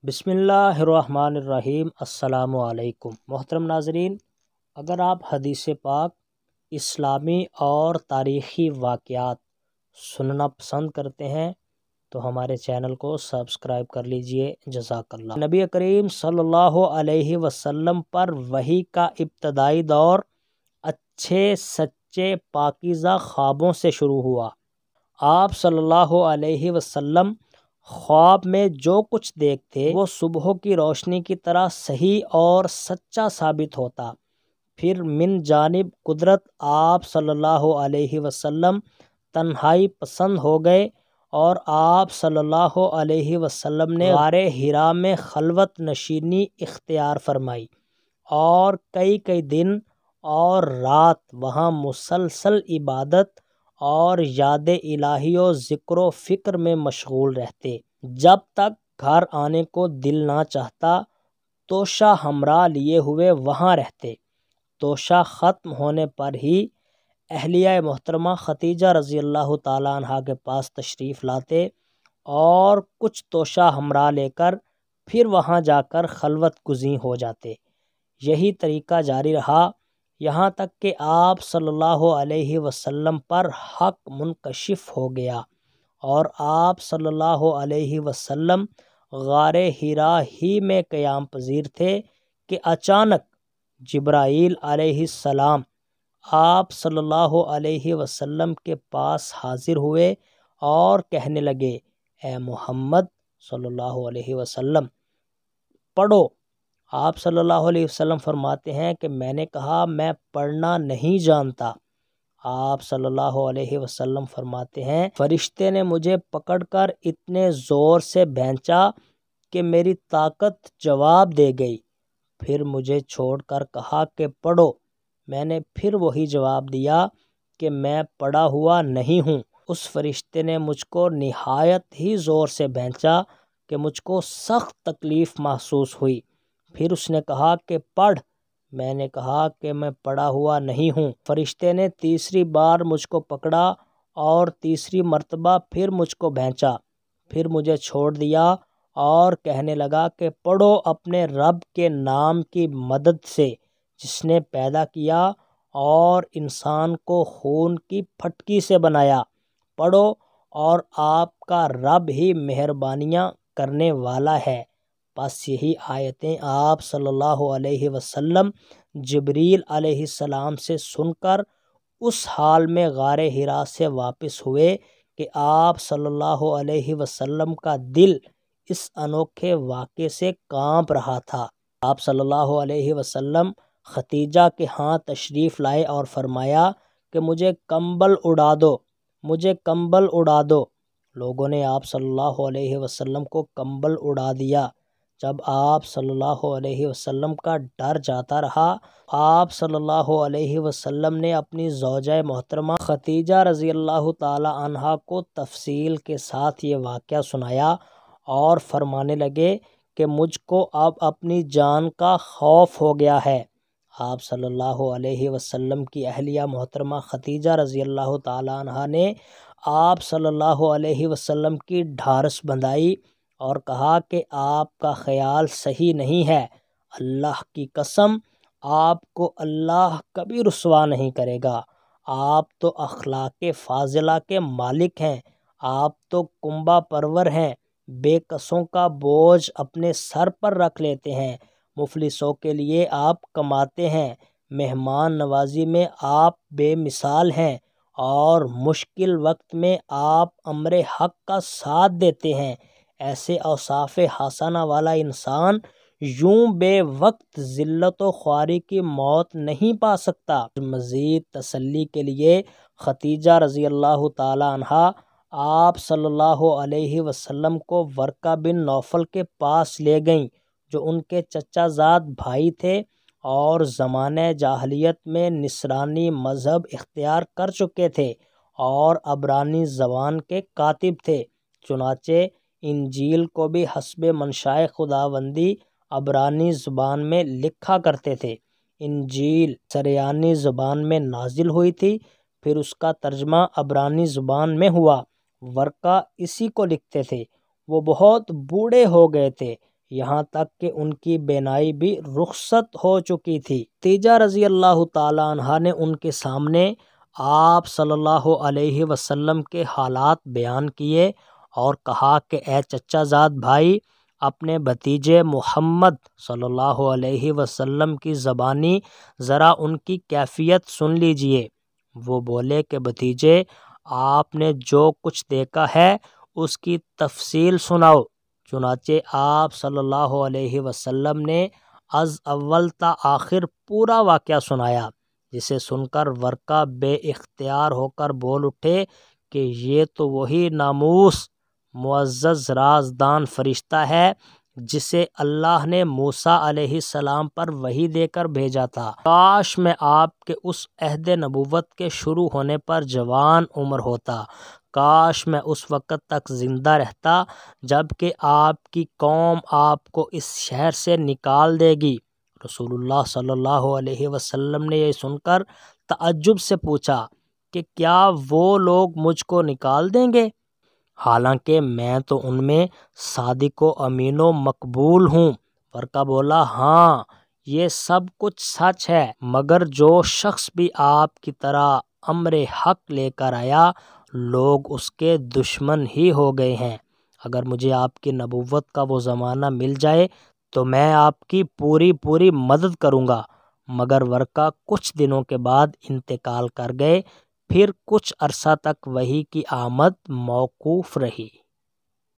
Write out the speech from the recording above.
بسم اللہ الرحمن الرحیم۔ السلام علیکم محترم ناظرین، اگر آپ حدیث پاک، اسلامی اور تاریخی واقعات سننا پسند کرتے ہیں تو ہمارے چینل کو سبسکرائب کر لیجئے، جزاک اللہ۔ نبی کریم صلی اللہ علیہ وسلم پر وحی کا ابتدائی دور اچھے سچے پاکیزہ خوابوں سے شروع ہوا۔ آپ صلی اللہ علیہ وسلم خواب میں جو کچھ دیکھتے وہ صبح کی روشنی کی طرح صحیح اور سچا ثابت ہوتا۔ پھر من جانب قدرت آپ صلی اللہ علیہ وسلم تنہائی پسند ہو گئے اور آپ صلی اللہ علیہ وسلم نے غار حرا میں خلوت نشینی اختیار فرمائی اور کئی دن اور رات وہاں مسلسل عبادت اور یاد الہی و ذکر و فکر میں مشغول رہتے، جب تک گھر آنے کو دل نہ چاہتا۔ توشہ ہمراہ لیے ہوئے وہاں رہتے۔ توشہ ختم ہونے پر ہی اہلیہ محترمہ ختیجہ رضی اللہ تعالیٰ عنہ کے پاس تشریف لاتے اور کچھ توشہ ہمراہ لے کر پھر وہاں جا کر خلوت گزین ہو جاتے۔ یہی طریقہ جاری رہا یہاں تک کہ آپ صلی اللہ علیہ وسلم پر حق منکشف ہو گیا اور آپ صلی اللہ علیہ وسلم غار حرا ہی میں قیام پذیر تھے کہ اچانک جبرائیل علیہ السلام آپ صلی اللہ علیہ وسلم کے پاس حاضر ہوئے اور کہنے لگے، اے محمد صلی اللہ علیہ وسلم پڑھو۔ آپ صلی اللہ علیہ وسلم فرماتے ہیں کہ میں نے کہا میں پڑھنا نہیں جانتا۔ آپ صلی اللہ علیہ وسلم فرماتے ہیں فرشتے نے مجھے پکڑ کر اتنے زور سے بھینچا کہ میری طاقت جواب دے گئی، پھر مجھے چھوڑ کر کہا کہ پڑھو۔ میں نے پھر وہی جواب دیا کہ میں پڑھا ہوا نہیں ہوں۔ اس فرشتے نے مجھ کو نہایت ہی زور سے بھینچا کہ مجھ کو سخت تکلیف محسوس ہوئی۔ پھر اس نے کہا کہ پڑھ۔ میں نے کہا کہ میں پڑھا ہوا نہیں ہوں۔ فرشتے نے تیسری بار مجھ کو پکڑا اور تیسری مرتبہ پھر مجھ کو بھینچا، پھر مجھے چھوڑ دیا اور کہنے لگا کہ پڑھو اپنے رب کے نام کی مدد سے جس نے پیدا کیا اور انسان کو خون کی پھٹکی سے بنایا۔ پڑھو اور آپ کا رب ہی مہربانیاں کرنے والا ہے۔ بس یہی آیتیں آپ صلی اللہ علیہ وسلم جبریل علیہ السلام سے سن کر اس حال میں غار حرا سے واپس ہوئے کہ آپ صلی اللہ علیہ وسلم کا دل اس انوکھے واقعے سے کانپ رہا تھا۔ آپ صلی اللہ علیہ وسلم ختیجہ کے ہاں تشریف لائے اور فرمایا کہ مجھے کمبل اڑا دو، مجھے کمبل اڑا دو۔ لوگوں نے آپ صلی اللہ علیہ وسلم کو کمبل اڑا دیا۔ جب آپ صلی اللہ علیہ وسلم کا ڈر جاتا رہا، آپ صلی اللہ علیہ وسلم نے اپنی زوجہ محترمہ ختیجہ رضی اللہ تعالی عنہا کو تفصیل کے ساتھ یہ واقعہ سنایا اور فرمانے لگے کہ مجھ کو اب اپنی جان کا خوف ہو گیا ہے۔ آپ صلی اللہ علیہ وسلم کی اہلیہ محترمہ ختیجہ رضی اللہ تعالی عنہا نے آپ صلی اللہ علیہ وسلم کی ڈھارس بندھائی اور کہا کہ آپ کا خیال صحیح نہیں ہے، اللہ کی قسم آپ کو اللہ کبھی رسوا نہیں کرے گا۔ آپ تو اخلاق فاضلہ کے مالک ہیں، آپ تو کنبہ پرور ہیں، بے کسوں کا بوجھ اپنے سر پر رکھ لیتے ہیں، مفلسوں کے لیے آپ کماتے ہیں، مہمان نوازی میں آپ بے مثال ہیں اور مشکل وقت میں آپ امر حق کا ساتھ دیتے ہیں۔ ایسے اوصاف حسنہ والا انسان یوں بے وقت ذلت و خواری کی موت نہیں پا سکتا۔ مزید تسلی کے لیے ختیجہ رضی اللہ تعالی عنہا آپ صلی اللہ علیہ وسلم کو ورقہ بن نوفل کے پاس لے گئیں جو ان کے چچا زاد بھائی تھے اور زمانہ جاہلیت میں نصرانی مذہب اختیار کر چکے تھے اور عبرانی زبان کے کاتب تھے۔ چنانچہ انجیل کو بھی حسب منشاء خداوندی عبرانی زبان میں لکھا کرتے تھے۔ انجیل سریانی زبان میں نازل ہوئی تھی، پھر اس کا ترجمہ عبرانی زبان میں ہوا۔ ورقہ اسی کو لکھتے تھے۔ وہ بہت بوڑھے ہو گئے تھے، یہاں تک کہ ان کی بینائی بھی رخصت ہو چکی تھی۔ خدیجہ رضی اللہ تعالیٰ عنہا نے ان کے سامنے آپ صلی اللہ علیہ وسلم کے حالات بیان کیے اور کہا کہ اے چچا زاد بھائی، اپنے بھتیجے محمد صلی اللہ علیہ وسلم کی زبانی ذرا ان کی کیفیت سن لیجئے۔ وہ بولے کہ بھتیجے، آپ نے جو کچھ دیکھا ہے اس کی تفصیل سناؤ۔ چنانچہ آپ صلی اللہ علیہ وسلم نے از اول تا آخر پورا واقعہ سنایا، جسے سن کر ورقہ بے اختیار ہو کر بول اٹھے کہ یہ تو وہی ناموس معزز رازدان فرشتہ ہے جسے اللہ نے موسیٰ علیہ السلام پر وحی دے کر بھیجا تھا۔ کاش میں آپ کے اس عہد نبوت کے شروع ہونے پر جوان عمر ہوتا، کاش میں اس وقت تک زندہ رہتا جب کہ آپ کی قوم آپ کو اس شہر سے نکال دے گی۔ رسول اللہ صلی اللہ علیہ وسلم نے یہ سن کر تعجب سے پوچھا کہ کیا وہ لوگ مجھ کو نکال دیں گے، حالانکہ میں تو ان میں صادق و امین و مقبول ہوں؟ ورقہ بولا، ہاں یہ سب کچھ سچ ہے، مگر جو شخص بھی آپ کی طرح امر حق لے کر آیا، لوگ اس کے دشمن ہی ہو گئے ہیں۔ اگر مجھے آپ کی نبوت کا وہ زمانہ مل جائے تو میں آپ کی پوری مدد کروں گا۔ مگر ورقہ کچھ دنوں کے بعد انتقال کر گئے، پھر کچھ عرصہ تک وحی کی آمد موقوف رہی۔